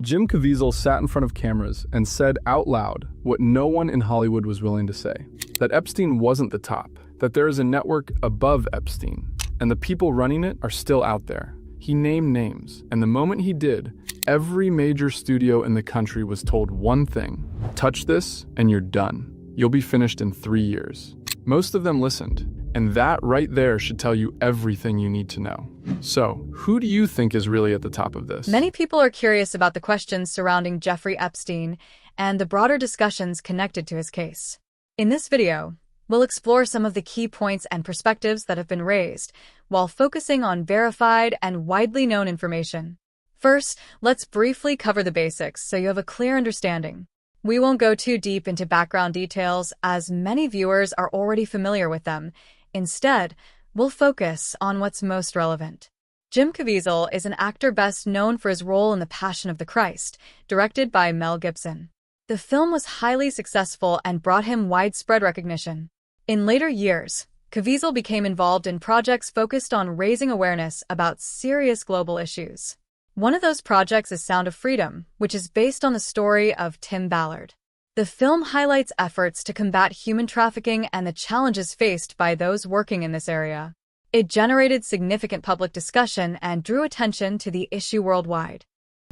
Jim Caviezel sat in front of cameras and said out loud what no one in Hollywood was willing to say, that Epstein wasn't the top, that there is a network above Epstein, and the people running it are still out there. He named names, and the moment he did, every major studio in the country was told one thing: touch this and you're done. You'll be finished in 3 years. Most of them listened, and that right there should tell you everything you need to know. So, who do you think is really at the top of this? Many people are curious about the questions surrounding Jeffrey Epstein and the broader discussions connected to his case. In this video, we'll explore some of the key points and perspectives that have been raised, while focusing on verified and widely known information. First, let's briefly cover the basics so you have a clear understanding. We won't go too deep into background details, as many viewers are already familiar with them. Instead, we'll focus on what's most relevant. Jim Caviezel is an actor best known for his role in The Passion of the Christ, directed by Mel Gibson. The film was highly successful and brought him widespread recognition. In later years, Caviezel became involved in projects focused on raising awareness about serious global issues. One of those projects is Sound of Freedom, which is based on the story of Tim Ballard. The film highlights efforts to combat human trafficking and the challenges faced by those working in this area. It generated significant public discussion and drew attention to the issue worldwide.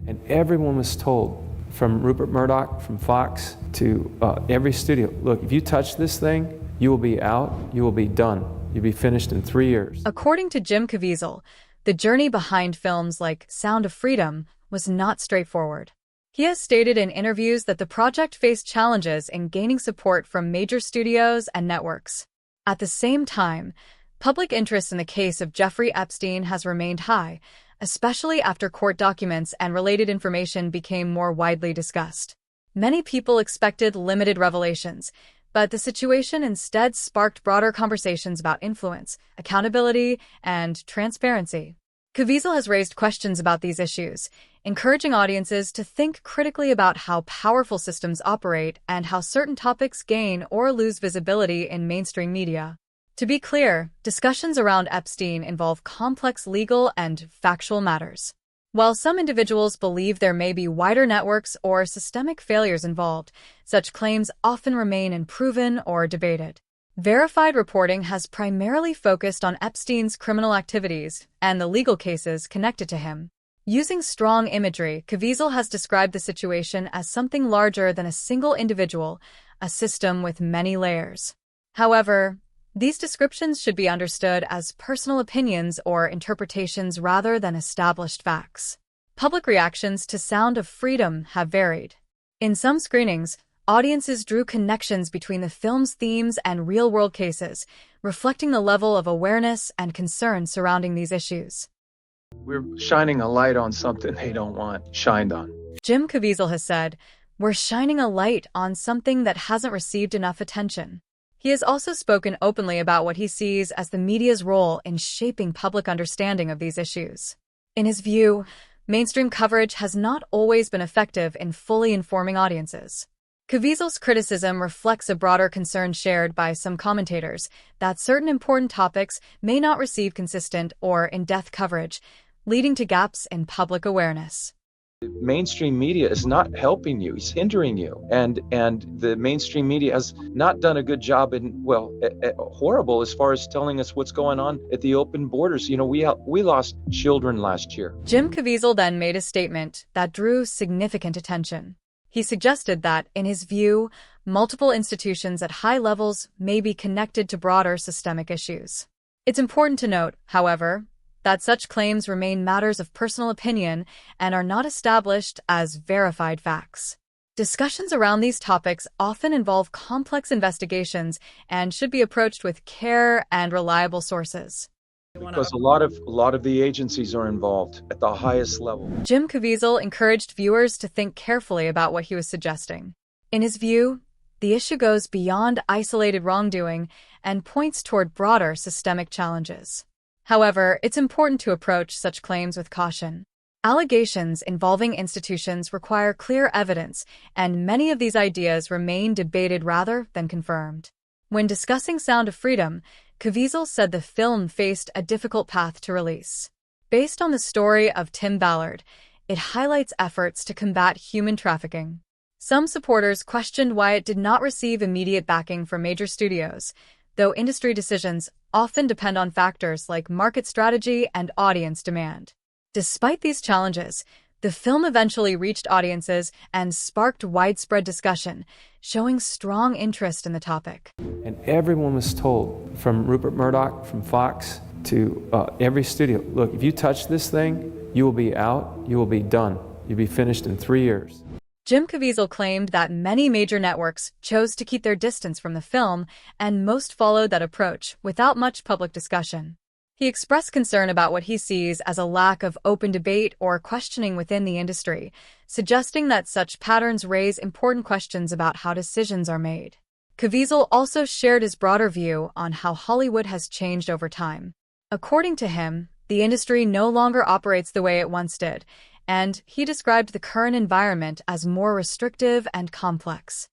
And everyone was told, from Rupert Murdoch, from Fox, to every studio, look, if you touch this thing, you will be out, you will be done. You'll be finished in 3 years. According to Jim Caviezel, the journey behind films like Sound of Freedom was not straightforward. He has stated in interviews that the project faced challenges in gaining support from major studios and networks. At the same time, public interest in the case of Jeffrey Epstein has remained high, especially after court documents and related information became more widely discussed. Many people expected limited revelations, but the situation instead sparked broader conversations about influence, accountability, and transparency. Caviezel has raised questions about these issues, encouraging audiences to think critically about how powerful systems operate and how certain topics gain or lose visibility in mainstream media. To be clear, discussions around Epstein involve complex legal and factual matters. While some individuals believe there may be wider networks or systemic failures involved, such claims often remain unproven or debated. Verified reporting has primarily focused on Epstein's criminal activities and the legal cases connected to him. Using strong imagery, Caviezel has described the situation as something larger than a single individual, a system with many layers. However, these descriptions should be understood as personal opinions or interpretations rather than established facts. Public reactions to Sound of Freedom have varied. In some screenings, audiences drew connections between the film's themes and real-world cases, reflecting the level of awareness and concern surrounding these issues. We're shining a light on something they don't want shined on. Jim Caviezel has said, "We're shining a light on something that hasn't received enough attention." He has also spoken openly about what he sees as the media's role in shaping public understanding of these issues. In his view, mainstream coverage has not always been effective in fully informing audiences. Caviezel's criticism reflects a broader concern shared by some commentators that certain important topics may not receive consistent or in-depth coverage, leading to gaps in public awareness. Mainstream media is not helping you, it's hindering you. And the mainstream media has not done a good job horrible as far as telling us what's going on at the open borders. You know, we lost children last year. Jim Caviezel then made a statement that drew significant attention. He suggested that, in his view, multiple institutions at high levels may be connected to broader systemic issues. It's important to note, however, that such claims remain matters of personal opinion and are not established as verified facts. Discussions around these topics often involve complex investigations and should be approached with care and reliable sources. Because a lot of the agencies are involved at the highest level. Jim Caviezel encouraged viewers to think carefully about what he was suggesting. In his view, the issue goes beyond isolated wrongdoing and points toward broader systemic challenges. However, it's important to approach such claims with caution. Allegations involving institutions require clear evidence, and many of these ideas remain debated rather than confirmed. When discussing Sound of Freedom, Caviezel said the film faced a difficult path to release. Based on the story of Tim Ballard, it highlights efforts to combat human trafficking. Some supporters questioned why it did not receive immediate backing from major studios, though industry decisions often depend on factors like market strategy and audience demand. Despite these challenges, the film eventually reached audiences and sparked widespread discussion, showing strong interest in the topic. And everyone was told, from Rupert Murdoch, from Fox, to every studio, look, if you touch this thing, you will be out, you will be done. You'll be finished in 3 years. Jim Caviezel claimed that many major networks chose to keep their distance from the film, and most followed that approach without much public discussion. He expressed concern about what he sees as a lack of open debate or questioning within the industry, suggesting that such patterns raise important questions about how decisions are made. Caviezel also shared his broader view on how Hollywood has changed over time. According to him, the industry no longer operates the way it once did, and he described the current environment as more restrictive and complex.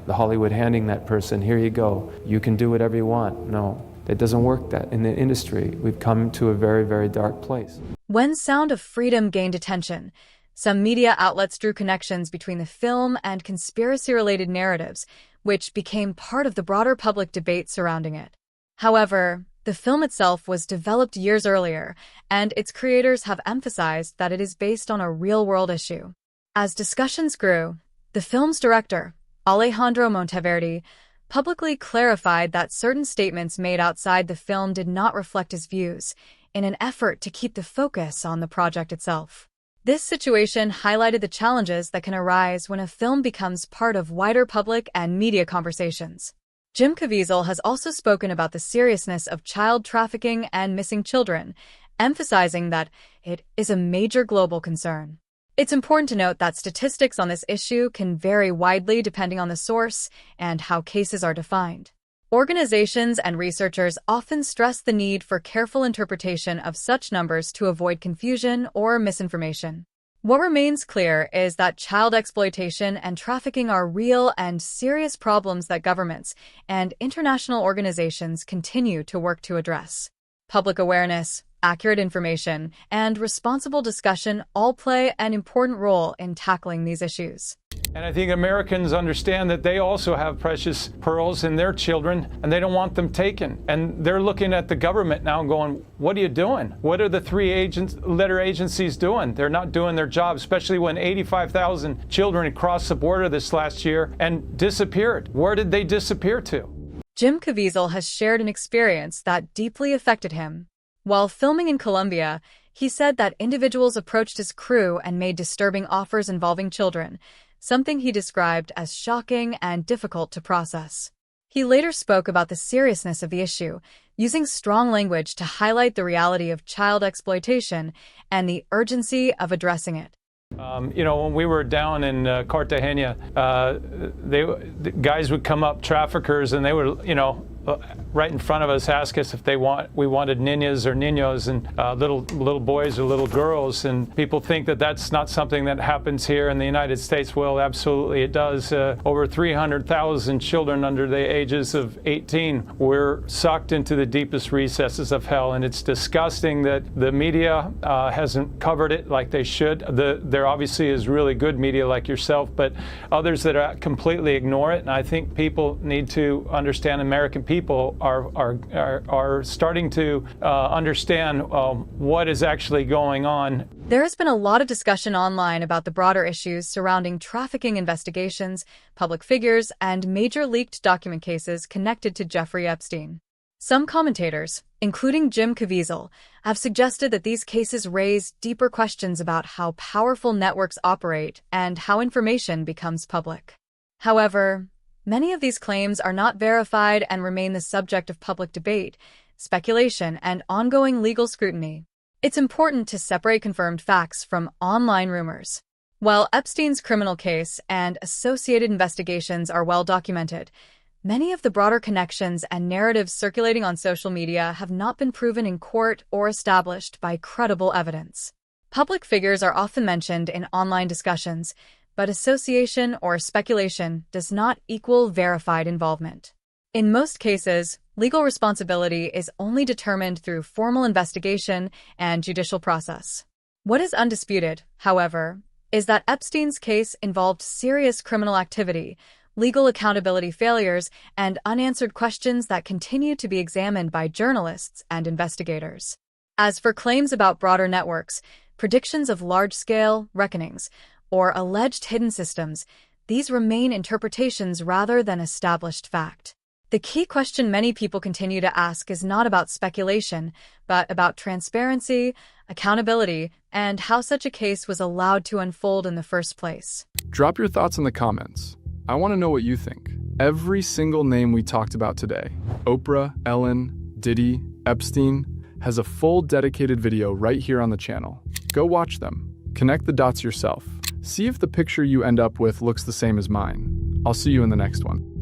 The Hollywood handing that person, here you go, you can do whatever you want. No, it doesn't work that in the industry. We've come to a very, very dark place. When Sound of Freedom gained attention, some media outlets drew connections between the film and conspiracy-related narratives, which became part of the broader public debate surrounding it. However, the film itself was developed years earlier, and its creators have emphasized that it is based on a real-world issue. As discussions grew, the film's director, Alejandro Monteverdi, publicly clarified that certain statements made outside the film did not reflect his views, in an effort to keep the focus on the project itself. This situation highlighted the challenges that can arise when a film becomes part of wider public and media conversations. Jim Caviezel has also spoken about the seriousness of child trafficking and missing children, emphasizing that it is a major global concern. It's important to note that statistics on this issue can vary widely depending on the source and how cases are defined. Organizations and researchers often stress the need for careful interpretation of such numbers to avoid confusion or misinformation. What remains clear is that child exploitation and trafficking are real and serious problems that governments and international organizations continue to work to address. Public awareness, accurate information, and responsible discussion all play an important role in tackling these issues. And I think Americans understand that they also have precious pearls in their children, and they don't want them taken. And they're looking at the government now and going, what are you doing? What are the three-letter agencies doing? They're not doing their job, especially when 85,000 children crossed the border this last year and disappeared. Where did they disappear to? Jim Caviezel has shared an experience that deeply affected him. While filming in Colombia, he said that individuals approached his crew and made disturbing offers involving children, something he described as shocking and difficult to process. He later spoke about the seriousness of the issue, using strong language to highlight the reality of child exploitation and the urgency of addressing it. When we were down in Cartagena, the guys would come up, traffickers, and they would, right in front of us, ask us if we wanted niñas or niños, and little boys or little girls. And people think that that's not something that happens here in the United States. Well, absolutely it does. Over 300,000 children under the ages of 18 were sucked into the deepest recesses of hell, and it's disgusting that the media hasn't covered it like they should. There obviously is really good media like yourself, but others that completely ignore it. And I think people need to understand, American people are starting to understand what is actually going on. There has been a lot of discussion online about the broader issues surrounding trafficking investigations, public figures, and major leaked document cases connected to Jeffrey Epstein. Some commentators, including Jim Caviezel, have suggested that these cases raise deeper questions about how powerful networks operate and how information becomes public. However, many of these claims are not verified and remain the subject of public debate, speculation, and ongoing legal scrutiny. It's important to separate confirmed facts from online rumors. While Epstein's criminal case and associated investigations are well documented, many of the broader connections and narratives circulating on social media have not been proven in court or established by credible evidence. Public figures are often mentioned in online discussions, but association or speculation does not equal verified involvement. In most cases, legal responsibility is only determined through formal investigation and judicial process. What is undisputed, however, is that Epstein's case involved serious criminal activity, legal accountability failures, and unanswered questions that continue to be examined by journalists and investigators. As for claims about broader networks, predictions of large-scale reckonings, or alleged hidden systems, these remain interpretations rather than established fact. The key question many people continue to ask is not about speculation, but about transparency, accountability, and how such a case was allowed to unfold in the first place. Drop your thoughts in the comments. I want to know what you think. Every single name we talked about today, Oprah, Ellen, Diddy, Epstein, has a full dedicated video right here on the channel. Go watch them. Connect the dots yourself. See if the picture you end up with looks the same as mine. I'll see you in the next one.